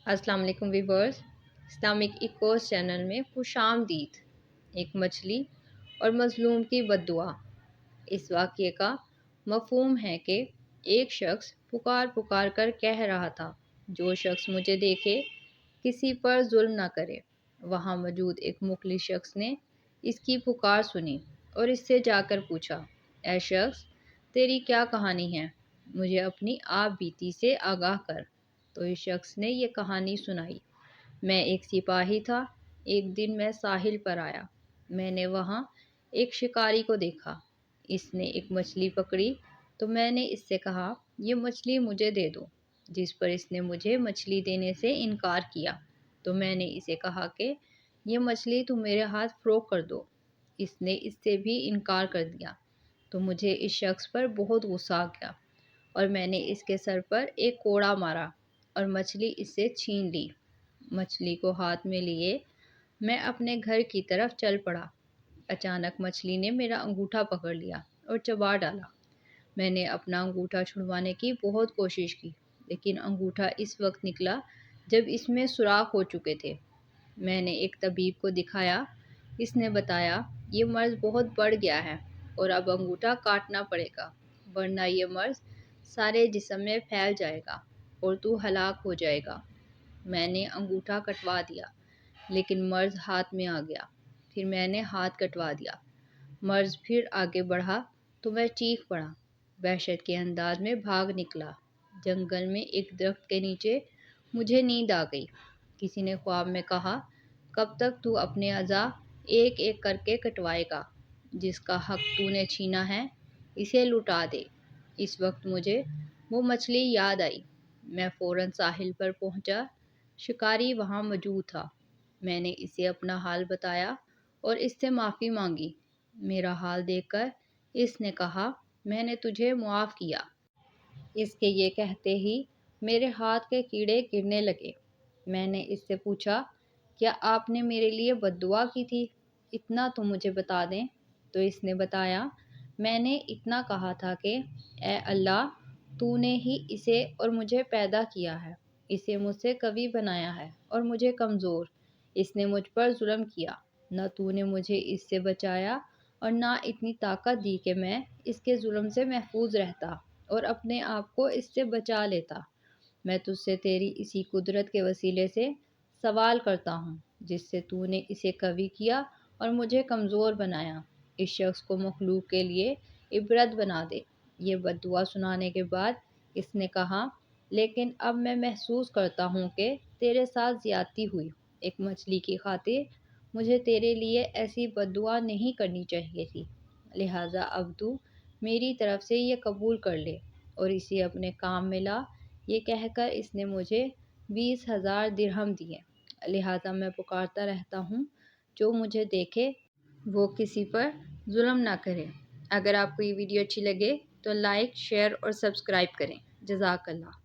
अस्सलाम वालेकुम viewers. Islamic Eeco channel में खुश आमदीद। एक मछली और मज़लूम की बद्दुआ। इस वाक़ये का मफ़हूम है कि एक शख्स पुकार पुकार कर कह रहा था, जो शख्स मुझे देखे किसी पर जुल्म न करे। वहाँ मौजूद एक मुखलिस शख्स ने इसकी पुकार सुनी और इससे जाकर पूछा, ऐ शख्स, तेरी क्या कहानी है? मुझे अपनी आप बीती से आगाह कर। तो इस शख्स ने ये कहानी सुनाई। मैं एक सिपाही था। एक दिन मैं साहिल पर आया। मैंने वहाँ एक शिकारी को देखा। इसने एक मछली पकड़ी तो मैंने इससे कहा, ये मछली मुझे दे दो। जिस पर इसने मुझे मछली देने से इनकार किया। तो मैंने इसे कहा कि ये मछली तुम मेरे हाथ फ़रोख्त कर दो। इसने इससे भी इनकार कर दिया। तो मुझे इस शख्स पर बहुत गुस्सा आ गया और मैंने इसके सर पर एक कोड़ा मारा और मछली इससे छीन ली। मछली को हाथ में लिए मैं अपने घर की तरफ चल पड़ा। अचानक मछली ने मेरा अंगूठा पकड़ लिया और चबा डाला। मैंने अपना अंगूठा छुड़वाने की बहुत कोशिश की, लेकिन अंगूठा इस वक्त निकला जब इसमें सुराख हो चुके थे। मैंने एक तबीब को दिखाया। इसने बताया, ये मर्ज़ बहुत बढ़ गया है और अब अंगूठा काटना पड़ेगा, वरना ये मर्ज़ सारे जिस्म में फैल जाएगा और तू हलाक हो जाएगा। मैंने अंगूठा कटवा दिया, लेकिन मर्ज़ हाथ में आ गया। फिर मैंने हाथ कटवा दिया। मर्ज़ फिर आगे बढ़ा तो मैं चीख पड़ा। वहशत के अंदाज में भाग निकला। जंगल में एक दरख्त के नीचे मुझे नींद आ गई। किसी ने ख्वाब में कहा, कब तक तू अपने अज़ा एक एक करके कटवाएगा? जिसका हक तूने छीना है, इसे लुटा दे। इस वक्त मुझे वो मछली याद आई। मैं फ़ौरन साहिल पर पहुंचा। शिकारी वहां मौजूद था। मैंने इसे अपना हाल बताया और इससे माफ़ी मांगी। मेरा हाल देखकर इसने कहा, मैंने तुझे मुआफ़ किया। इसके ये कहते ही मेरे हाथ के कीड़े गिरने लगे। मैंने इससे पूछा, क्या आपने मेरे लिए बद्दुआ की थी? इतना तो मुझे बता दें। तो इसने बताया, मैंने इतना कहा था कि ए अल्लाह, तूने ही इसे और मुझे पैदा किया है। इसे मुझसे कवि बनाया है और मुझे कमज़ोर। इसने मुझ पर जुल्म किया। न तूने मुझे इससे बचाया और ना इतनी ताकत दी कि मैं इसके जुल्म से महफूज रहता और अपने आप को इससे बचा लेता। मैं तुझसे तेरी इसी कुदरत के वसीले से सवाल करता हूँ, जिससे तूने इसे कवि किया और मुझे कमज़ोर बनाया। इस शख्स को मखलूक के लिए इबरत बना दे। ये बद्दुआ सुनाने के बाद इसने कहा, लेकिन अब मैं महसूस करता हूँ कि तेरे साथ ज़्यादती हुई। एक मछली की खातिर मुझे तेरे लिए ऐसी बद्दुआ नहीं करनी चाहिए थी। लिहाजा अब तू मेरी तरफ से ये कबूल कर ले और इसे अपने काम में ला। ये कहकर इसने मुझे 20,000 दिरहम दिए। लिहाजा मैं पुकारता रहता हूँ, जो मुझे देखे वो किसी पर जुल्म ना करे। अगर आपको ये वीडियो अच्छी लगे तो लाइक, शेयर और सब्सक्राइब करें। जज़ाकल्लाह।